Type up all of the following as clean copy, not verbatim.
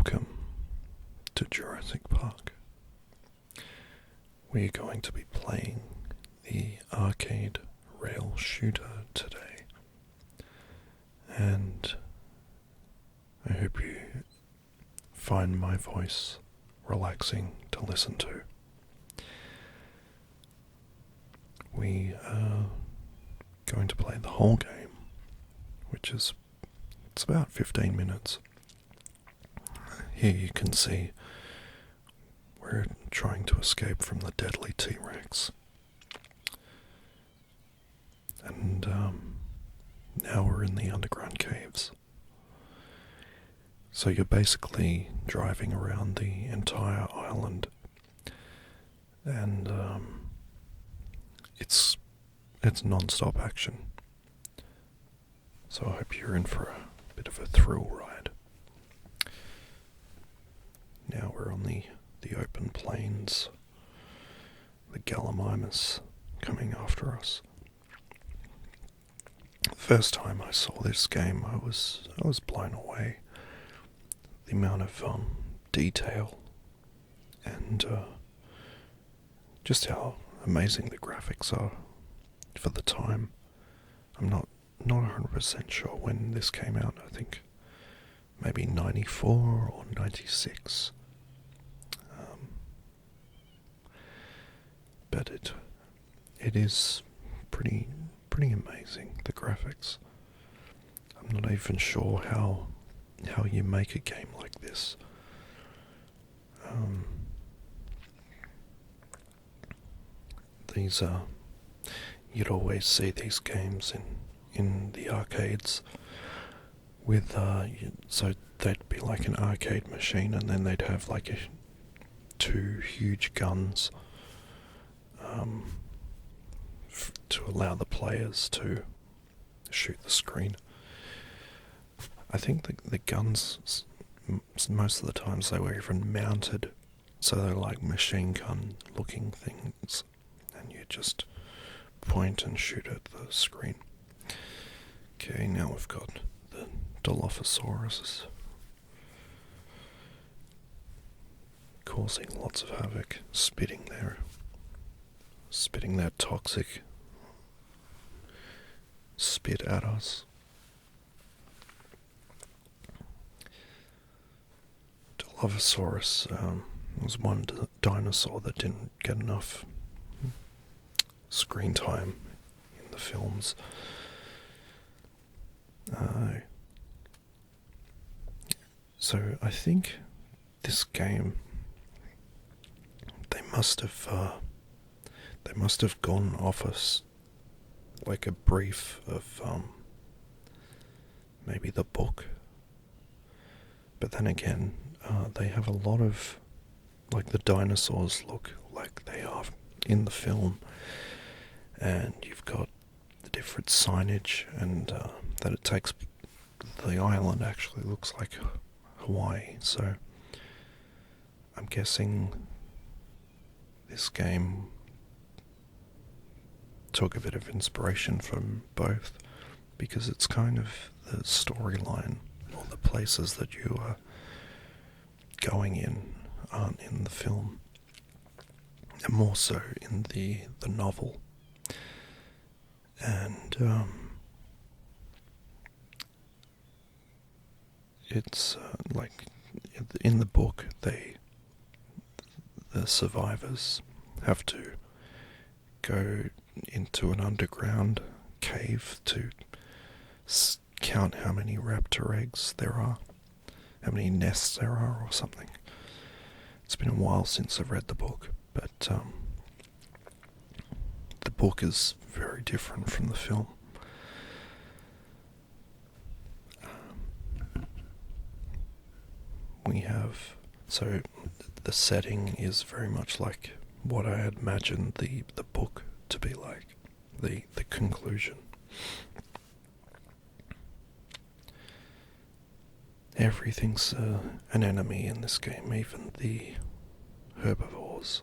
Welcome to Jurassic Park. We're going to be playing the arcade rail shooter today, and I hope you find my voice relaxing to listen to. We are going to play the whole game, it's about 15 minutes. Here you can see we're trying to escape from the deadly T-Rex. And now we're in the underground caves. So you're basically driving around the entire island, and it's non-stop action. So I hope you're in for a bit of a thrill ride. Now we're on the open plains. The Gallimimus coming after us. The first time I saw this game, I was blown away. The amount of detail and just how amazing the graphics are for the time. I'm not 100% sure when this came out. I think maybe 94 or 96. But it is pretty amazing, the graphics. I'm not even sure how you make a game like this. These are, you'd always see these games in the arcades with so they'd be like an arcade machine, and then they'd have like two huge guns to allow the players to shoot the screen. I think the guns, most of the times they were even mounted, so they're like machine gun looking things, and you just point and shoot at the screen. Okay, now we've got the Dilophosaurus causing lots of havoc, spitting that toxic spit at us. Dilophosaurus was one dinosaur that didn't get enough screen time in the films. So I think this game, they must have gone off us like a brief of maybe the book, but then again, they have a lot of, like, the dinosaurs look like they are in the film, and you've got the different signage, and that it takes, the island actually looks like Hawaii, so I'm guessing this game took a bit of inspiration from both, because it's kind of the storyline, or the places that you are going in aren't in the film, and more so in the novel. And it's like in the book, the survivors have to go into an underground cave to count how many raptor eggs there are, how many nests there are or something. It's been a while since I've read the book, but the book is very different from the film. We have, so the setting is very much like what I had imagined the book to be like, the conclusion. Everything's an enemy in this game, even the herbivores.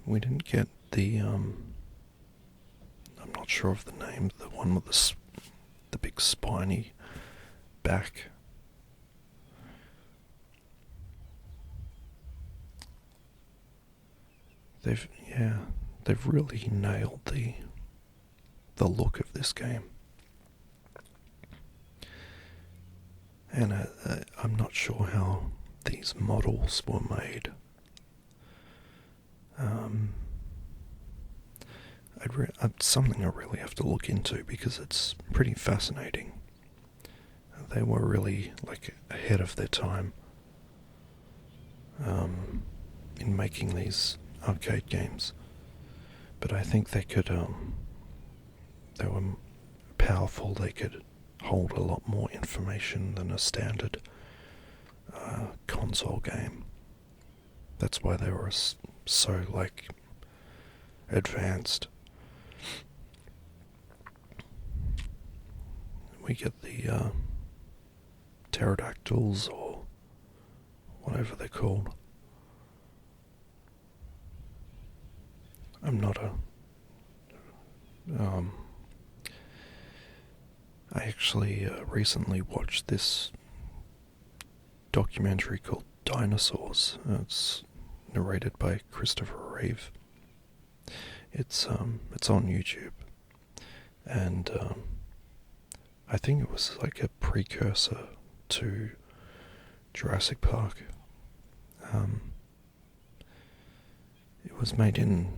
We didn't get the I'm not sure of the name, the one with the big spiny back they've really nailed the look of this game. And I'm not sure how these models were made. Something I really have to look into because it's pretty fascinating. They were really like ahead of their time in making these arcade games. But I think they were powerful. They could hold a lot more information than a standard console game. That's why they were so like advanced. We get the pterodactyls or whatever they're called. I'm not a I actually recently watched this documentary called Dinosaurs. It's narrated by Christopher Reeve. It's on YouTube, and I think it was like a precursor to Jurassic Park. It was made in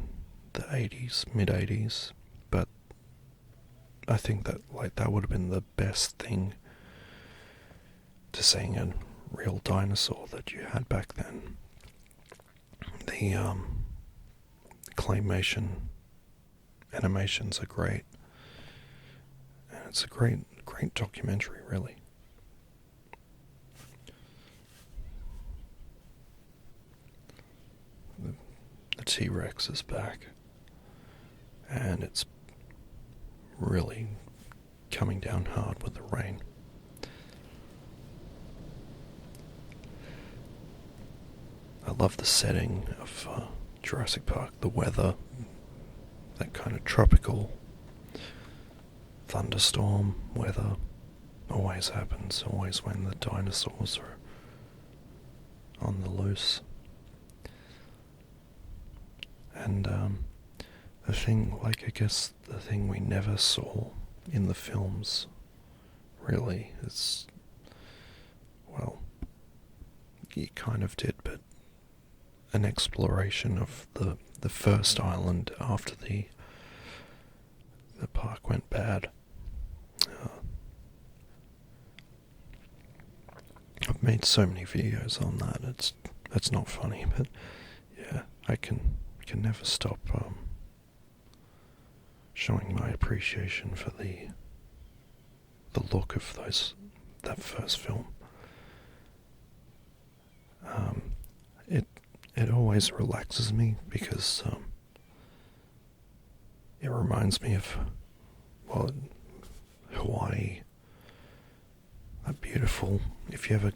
the 80s, mid 80s, but I think that would have been the best thing to seeing a real dinosaur that you had back then. The claymation animations are great, and it's a great documentary, really. The T-Rex is back, and it's really coming down hard with the rain. I love the setting of Jurassic Park, the weather, that kind of tropical thunderstorm weather always happens, always when the dinosaurs are on the loose. And the thing we never saw in the films, really, is, well, you kind of did, but an exploration of the first island after the park went bad. I've made so many videos on that. It's not funny, but yeah, I can never stop showing my appreciation for the look of that first film. It always relaxes me because it reminds me of, well, Hawaii. Beautiful. If you ever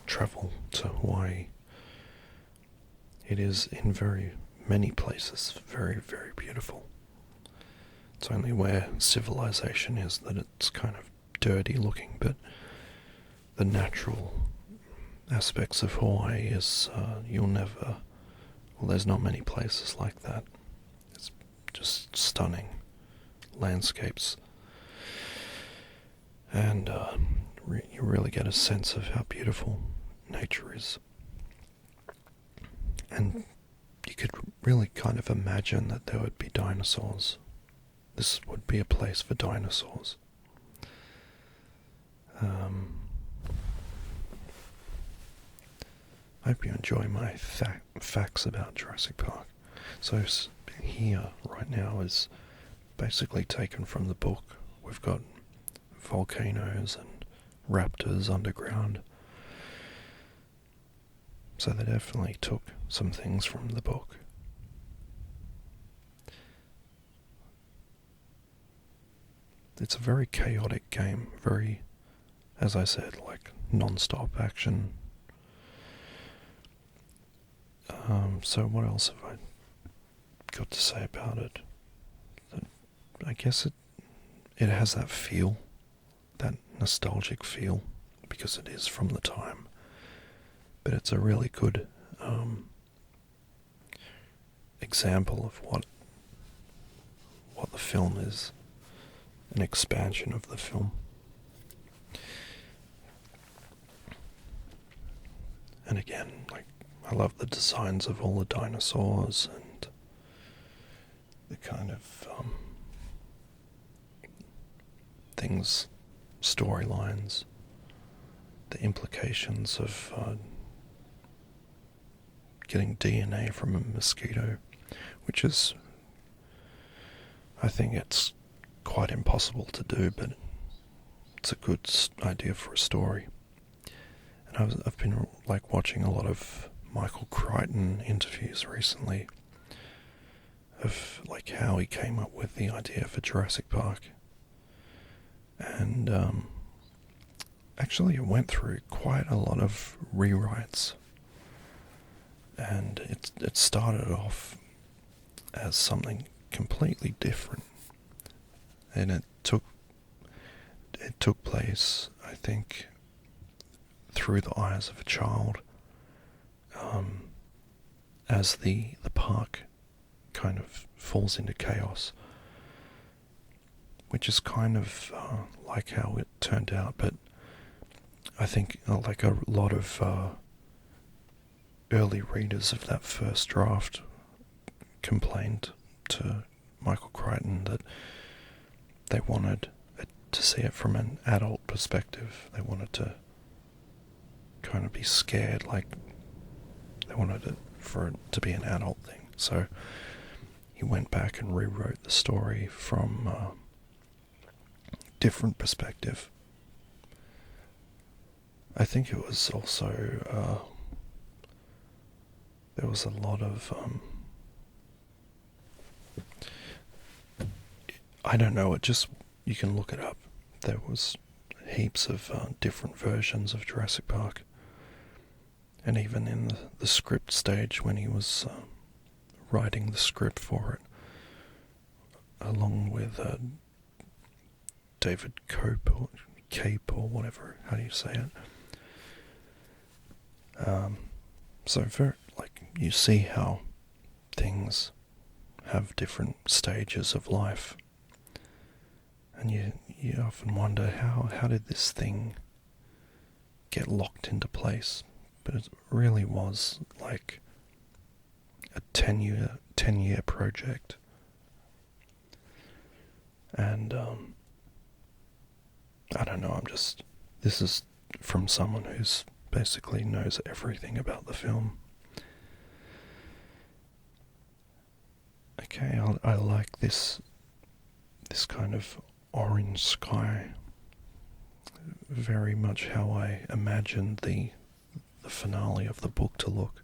travel to Hawaii, it is in very many places very, very beautiful. It's only where civilization is that it's kind of dirty looking, but the natural aspects of Hawaii is there's not many places like that. It's just stunning landscapes, and you really get a sense of how beautiful nature is. And you could really kind of imagine that there would be dinosaurs. This would be a place for dinosaurs. I hope you enjoy my facts about Jurassic Park. So here, right now, is basically taken from the book. We've got volcanoes and raptors underground. So they definitely took some things from the book. It's a very chaotic game, very, as I said, like non-stop action. So what else have I got to say about it? I guess it has that feel, that nostalgic feel, because it is from the time. But it's a really good example of what the film is, an expansion of the film. And again, like, I love the designs of all the dinosaurs and the kind of things, storylines, the implications of getting DNA from a mosquito, which is, I think it's quite impossible to do, but it's a good idea for a story. And I've been like watching a lot of Michael Crichton interviews recently of like how he came up with the idea for Jurassic Park. And actually it went through quite a lot of rewrites. And it started off as something completely different. And it took place, I think, through the eyes of a child, as the park kind of falls into chaos, which is kind of like how it turned out. But I think like a lot of early readers of that first draft complained to Michael Crichton that they wanted to see it from an adult perspective. They wanted to kind of be scared, like they wanted it for it to be an adult thing. So he went back and rewrote the story from a different perspective. I think it was also there was a lot of I don't know, it just, you can look it up. There was heaps of different versions of Jurassic Park. And even in the script stage, when he was writing the script for it, along with David Cape or whatever, how do you say it? So like, you see how things have different stages of life. And you often wonder, how did this thing get locked into place? But it really was like a 10-year project. And I don't know, this is from someone who's basically knows everything about the film. Okay, I like this kind of orange sky, very much how I imagined the finale of the book to look,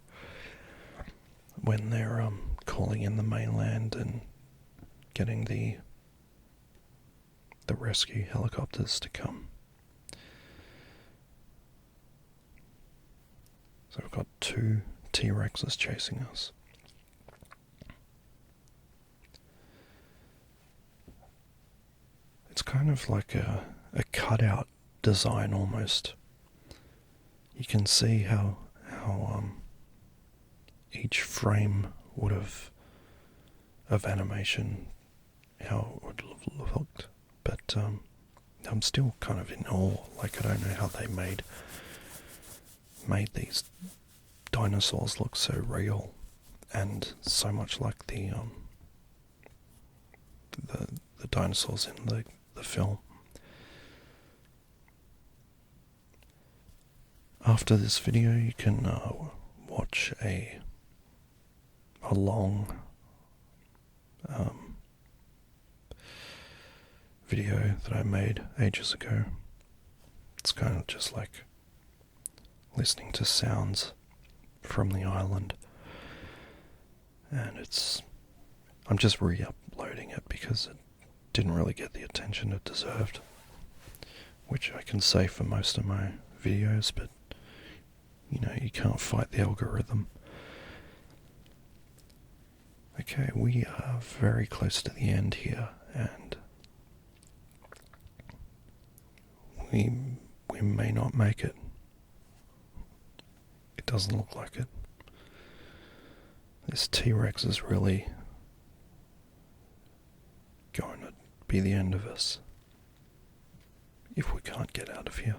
when they're calling in the mainland and getting the rescue helicopters to come. So we've got 2 T-Rexes chasing us. It's kind of like a cutout design almost. You can see how each frame would have of animation, how it would have looked. But I'm still kind of in awe. Like, I don't know how they made these dinosaurs look so real and so much like the dinosaurs in the film. After this video, you can watch a long video that I made ages ago. It's kind of just like listening to sounds from the island, and I'm just re-uploading it because it didn't really get the attention it deserved, which I can say for most of my videos, but you can't fight the algorithm. Okay, we are very close to the end here, and we may not make it. It doesn't look like it. This T-Rex is really going to be the end of us if we can't get out of here.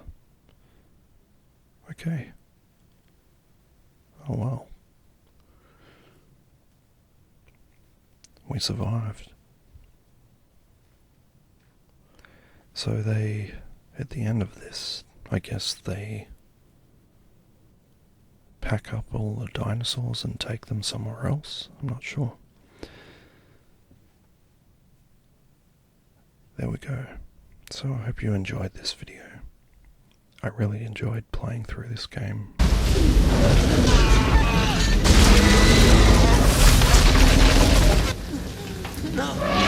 Okay. Oh well. We survived. So they, at the end of this, I guess they pack up all the dinosaurs and take them somewhere else. I'm not sure. There we go. So I hope you enjoyed this video. I really enjoyed playing through this game. No!